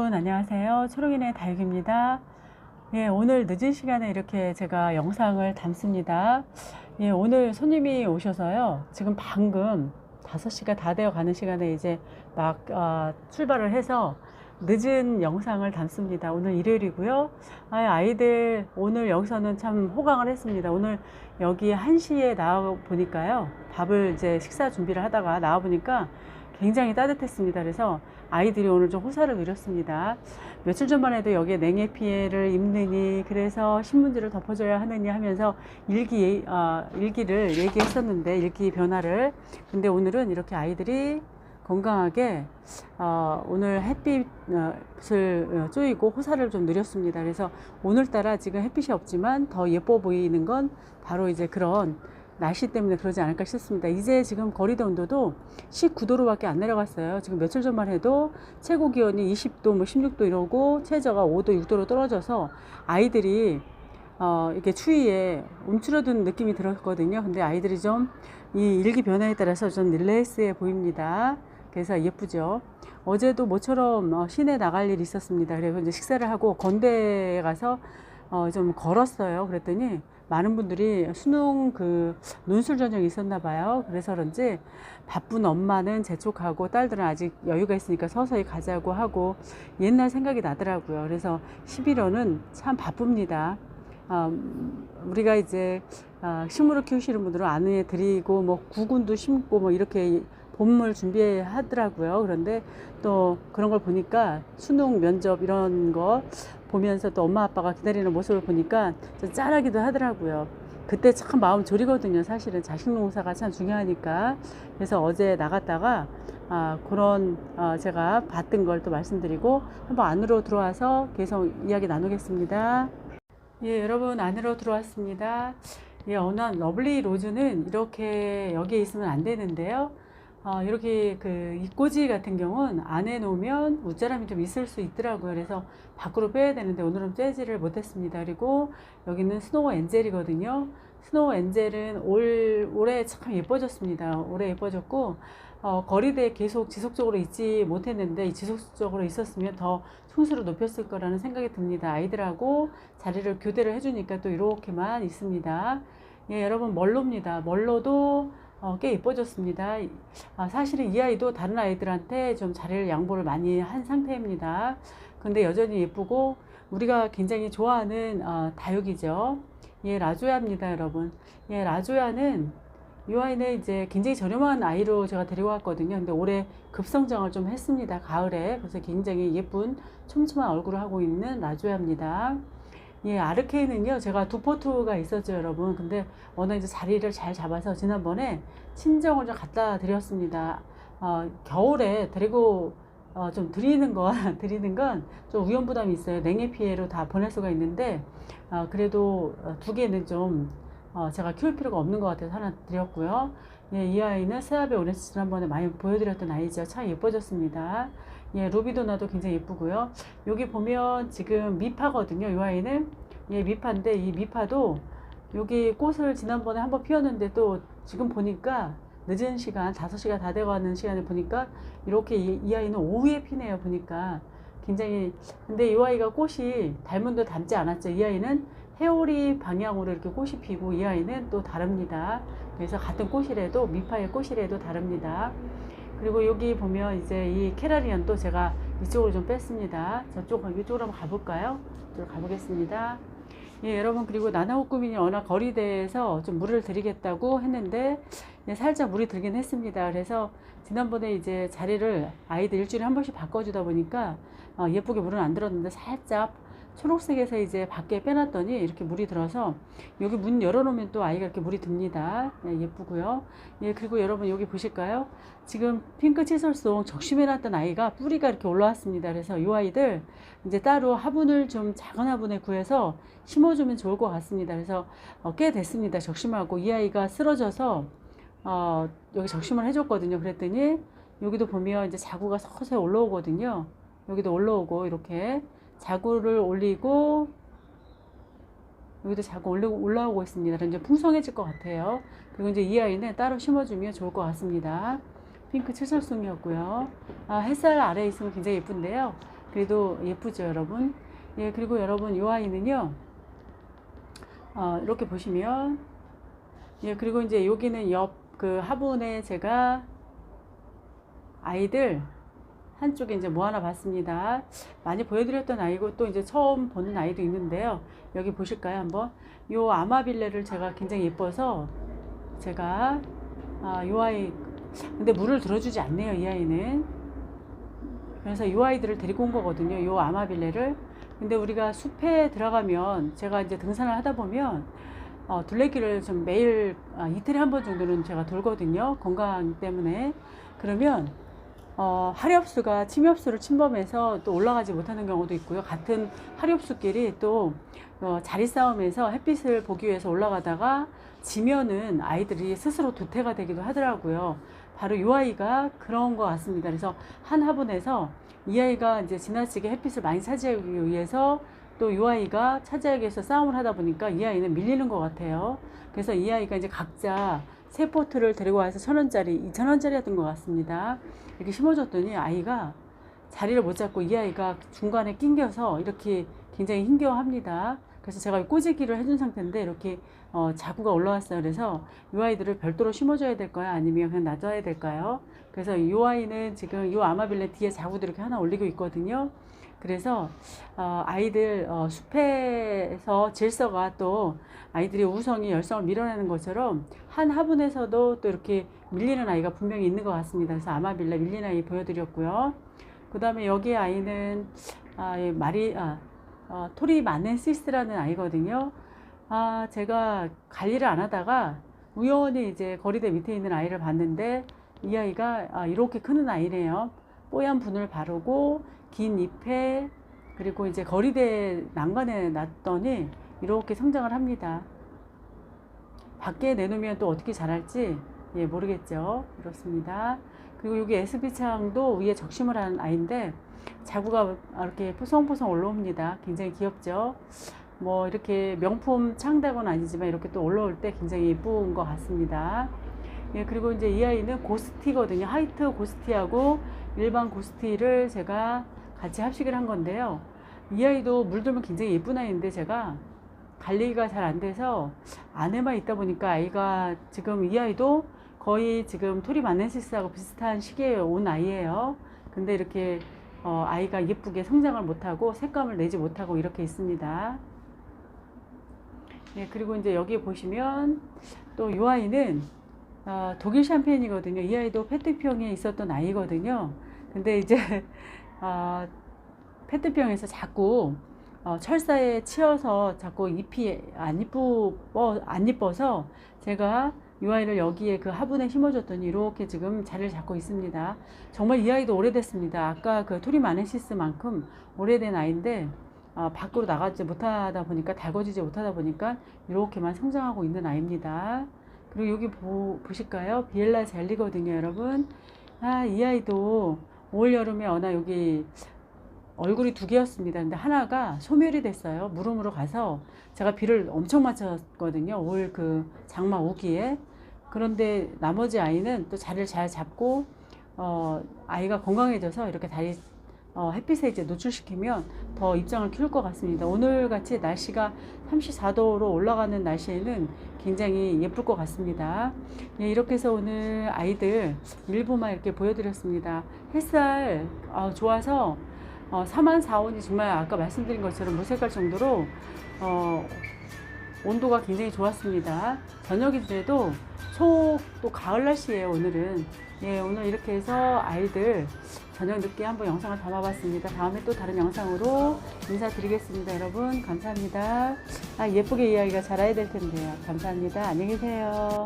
여러분 안녕하세요. 초록이네 다육입니다. 예, 오늘 늦은 시간에 이렇게 제가 영상을 담습니다. 예, 오늘 손님이 오셔서요. 지금 방금 5시가 다 되어 가는 시간에 이제 막 출발을 해서 늦은 영상을 담습니다. 오늘 일요일이고요. 아이들 오늘 여기서는 참 호강을 했습니다. 오늘 여기 1시에 나와 보니까요. 밥을 이제 식사 준비를 하다가 나와 보니까 굉장히 따뜻했습니다. 그래서 아이들이 오늘 좀 호사를 누렸습니다. 며칠 전만 해도 여기에 냉해 피해를 입느니 그래서 신문지를 덮어줘야 하느니 하면서 일기를 얘기했었는데 일기 변화를. 근데 오늘은 이렇게 아이들이 건강하게 오늘 햇빛을 쪼이고 호사를 좀 누렸습니다. 그래서 오늘따라 지금 햇빛이 없지만 더 예뻐 보이는 건 바로 이제 그런 날씨 때문에 그러지 않을까 싶습니다. 이제 지금 거리대 온도도 19도로밖에 안 내려갔어요. 지금 며칠 전만 해도 최고 기온이 20도, 16도 이러고 최저가 5도, 6도로 떨어져서 아이들이 이렇게 추위에 움츠러든 느낌이 들었거든요. 근데 아이들이 좀 이 일기 변화에 따라서 좀 릴렉스해 보입니다. 그래서 예쁘죠. 어제도 모처럼 시내 나갈 일이 있었습니다. 그래서 이제 식사를 하고 건대에 가서 좀 걸었어요. 그랬더니 많은 분들이 수능 논술 전형이 있었나 봐요. 그래서 그런지 바쁜 엄마는 재촉하고 딸들은 아직 여유가 있으니까 서서히 가자고 하고 옛날 생각이 나더라고요. 그래서 11월은 참 바쁩니다. 우리가 이제 식물을 키우시는 분들은 안에 드리고 뭐 구근도 심고 뭐 이렇게 봄을 준비하더라고요. 그런데 또 그런 걸 보니까 수능 면접 이런 거 보면서 또 엄마 아빠가 기다리는 모습을 보니까 좀 짠하기도 하더라고요. 그때 참 마음 졸이거든요. 사실은 자식 농사가 참 중요하니까. 그래서 어제 나갔다가 그런 제가 봤던 걸 또 말씀드리고 한번 안으로 들어와서 계속 이야기 나누겠습니다. 예, 여러분 안으로 들어왔습니다. 예, 어느 러블리 로즈는 이렇게 여기에 있으면 안 되는데요. 이렇게 잎꽂이 같은 경우는 안에 놓으면 웃자람이 좀 있을 수 있더라고요. 그래서 밖으로 빼야 되는데 오늘은 빼지를 못했습니다. 그리고 여기는 스노우 엔젤이거든요. 스노우 엔젤은 올해 참 예뻐졌습니다. 올해 예뻐졌고 거리대에 계속 지속적으로 있지 못했는데 지속적으로 있었으면 더 총수를 높였을 거라는 생각이 듭니다. 아이들하고 자리를 교대를 해주니까 또 이렇게만 있습니다. 예, 여러분 멀로입니다. 멀로도 꽤 예뻐졌습니다. 사실은 이 아이도 다른 아이들한테 좀 자리를 양보를 많이 한 상태입니다. 근데 여전히 예쁘고 우리가 굉장히 좋아하는 다육이죠. 예, 라조야입니다, 여러분. 예, 라조야는 이 아이는 이제 굉장히 저렴한 아이로 제가 데리고 왔거든요. 근데 올해 급성장을 좀 했습니다. 가을에. 그래서 굉장히 예쁜 촘촘한 얼굴을 하고 있는 라조야입니다. 예, 아르케이는요, 제가 두 포트가 있었죠, 여러분. 근데 워낙 이제 자리를 잘 잡아서 지난번에 친정을 좀 갖다 드렸습니다. 겨울에 데리고 좀 드리는 건 좀 위험 부담이 있어요. 냉해 피해로 다 보낼 수가 있는데, 그래도 두 개는 좀 제가 키울 필요가 없는 것 같아서 하나 드렸고요. 예, 이 아이는 세아베 오렌지 지난번에 많이 보여드렸던 아이죠. 참 예뻐졌습니다. 예, 루비도나도 굉장히 예쁘고요. 여기 보면 지금 미파거든요. 이 아이는 예, 미파인데 이 미파도 여기 꽃을 지난번에 한번 피웠는데 또 지금 보니까 늦은 시간 5시가 다 돼가는 시간에 보니까 이렇게 이 아이는 오후에 피네요. 보니까 굉장히. 근데 이 아이가 꽃이 닮은 듯 닮지 않았죠. 이 아이는 해오리 방향으로 이렇게 꽃이 피고 이 아이는 또 다릅니다. 그래서 같은 꽃이라도 미파의 꽃이라도 다릅니다. 그리고 여기 보면 이제 이 캐라리언도 제가 이쪽으로 좀 뺐습니다. 이쪽으로 한번 가볼까요? 이쪽으로 가보겠습니다. 예, 여러분, 그리고 나나호꾸민이 워낙 거리대에서 좀 물을 드리겠다고 했는데 살짝 물이 들긴 했습니다. 그래서 지난번에 이제 자리를 아이들 일주일에 한 번씩 바꿔주다 보니까 예쁘게 물은 안 들었는데 살짝 초록색에서 이제 밖에 빼놨더니 이렇게 물이 들어서 여기 문 열어놓으면 또 아이가 이렇게 물이 듭니다. 예, 예쁘고요. 예, 그리고 여러분 여기 보실까요? 지금 핑크 치설송 적심해놨던 아이가 뿌리가 이렇게 올라왔습니다. 그래서 이 아이들 이제 따로 화분을 좀 작은 화분에 구해서 심어주면 좋을 것 같습니다. 그래서 꽤 됐습니다. 적심하고 이 아이가 쓰러져서 여기 적심을 해줬거든요. 그랬더니 여기도 보면 이제 자구가 서서히 올라오거든요. 여기도 올라오고 이렇게 자구를 올리고 여기도 자꾸 올라오고 있습니다. 이제 풍성해질 것 같아요. 그리고 이제 이 아이는 따로 심어주면 좋을 것 같습니다. 핑크 칠설송이었고요. 햇살 아래에 있으면 굉장히 예쁜데요. 그래도 예쁘죠, 여러분? 예, 그리고 여러분, 이 아이는요, 이렇게 보시면, 예, 그리고 이제 여기는 옆 그 화분에 제가 아이들 한쪽에 이제 뭐 하나 봤습니다. 많이 보여드렸던 아이고 또 이제 처음 보는 아이도 있는데요. 여기 보실까요, 한번? 요 아마빌레를 제가 굉장히 예뻐서 제가 요 아이, 근데 물을 들어주지 않네요, 이 아이는. 그래서 이 아이들을 데리고 온 거거든요, 요 아마빌레를. 근데 우리가 숲에 들어가면, 제가 이제 등산을 하다 보면 둘레길을 좀 매일 이틀에 한 번 정도는 제가 돌거든요, 건강 때문에. 그러면 하렵수가 침엽수를 침범해서 또 올라가지 못하는 경우도 있고요. 같은 하렵수끼리 또 자리 싸움에서 햇빛을 보기 위해서 올라가다가 지면은 아이들이 스스로 도태가 되기도 하더라고요. 바로 이 아이가 그런 것 같습니다. 그래서 한 화분에서 이 아이가 이제 지나치게 햇빛을 많이 차지하기 위해서 또 이 아이가 차지하기 위해서 싸움을 하다 보니까 이 아이는 밀리는 것 같아요. 그래서 이 아이가 이제 각자 새 포트를 데리고 와서 1,000원짜리, 2,000원짜리였던 것 같습니다. 이렇게 심어줬더니 아이가 자리를 못 잡고 이 아이가 중간에 낑겨서 이렇게 굉장히 힘겨워합니다. 그래서 제가 꼬재기를 해준 상태인데 이렇게 자구가 올라왔어요. 그래서 이 아이들을 별도로 심어줘야 될까요? 아니면 그냥 놔둬야 될까요? 그래서 이 아이는 지금 이 아마빌레 뒤에 자구도 이렇게 하나 올리고 있거든요. 그래서 아이들 숲에서 질서가 또 아이들이 우성이 열성을 밀어내는 것처럼 한 화분에서도 또 이렇게 밀리는 아이가 분명히 있는 것 같습니다. 그래서 아마빌레 밀리는 아이 보여드렸고요. 그 다음에 여기 아이는 토리마넨시스라는 아이거든요. 제가 관리를 안 하다가 우연히 이제 거리대 밑에 있는 아이를 봤는데 이 아이가 이렇게 크는 아이래요. 뽀얀 분을 바르고 긴 잎에, 그리고 이제 거리대 난간에 놨더니 이렇게 성장을 합니다. 밖에 내놓으면 또 어떻게 자랄지 모르겠죠. 그렇습니다. 그리고 여기 SB창도 위에 적심을 한 아이인데 자구가 이렇게 포송포송 올라옵니다. 굉장히 귀엽죠. 뭐 이렇게 명품 창닭은 아니지만 이렇게 또 올라올 때 굉장히 예쁜 것 같습니다. 예, 그리고 이제 이 아이는 고스티거든요. 하이트 고스티하고 일반 고스티를 제가 같이 합식을 한 건데요. 이 아이도 물들면 굉장히 예쁜 아이인데 제가 관리가 잘 안 돼서 안에만 있다 보니까 아이가 지금 이 아이도 거의 지금 토리마넨시스하고 비슷한 시기에 온 아이예요. 근데 이렇게 아이가 예쁘게 성장을 못하고 색감을 내지 못하고 이렇게 있습니다. 예, 그리고 이제 여기 보시면 또 이 아이는 독일 샴페인이거든요. 이 아이도 페트병에 있었던 아이거든요. 근데 이제 페트병에서 자꾸 철사에 치여서 자꾸 잎이 안 이뻐서 제가 이 아이를 여기에 그 화분에 심어줬더니 이렇게 지금 자리를 잡고 있습니다. 정말 이 아이도 오래됐습니다. 아까 그 토리마넨시스만큼 오래된 아이인데 밖으로 나가지 못하다 보니까, 달궈지지 못하다 보니까 이렇게만 성장하고 있는 아이입니다. 그리고 여기 보실까요? 비엘라 젤리거든요, 여러분. 이 아이도 올 여름에 여기 얼굴이 두 개였습니다. 근데 하나가 소멸이 됐어요. 무름으로 가서 제가 비를 엄청 맞췄거든요. 올 그 장마 오기에. 그런데 나머지 아이는 또 자리를 잘 잡고 아이가 건강해져서 이렇게 다리 햇빛에 이제 노출시키면 더 입장을 키울 것 같습니다. 오늘 같이 날씨가 34도로 올라가는 날씨에는 굉장히 예쁠 것 같습니다. 예, 이렇게 해서 오늘 아이들 일부만 이렇게 보여드렸습니다. 햇살 좋아서 4만4원이 정말 아까 말씀드린 것처럼 무색할 정도로 온도가 굉장히 좋았습니다. 저녁인데도 또 가을 날씨예요, 오늘은. 예, 오늘 이렇게 해서 아이들 저녁 늦게 한번 영상을 담아봤습니다. 다음에 또 다른 영상으로 인사드리겠습니다. 여러분, 감사합니다. 예쁘게 이 아이가 자라야 될 텐데요. 감사합니다. 안녕히 계세요.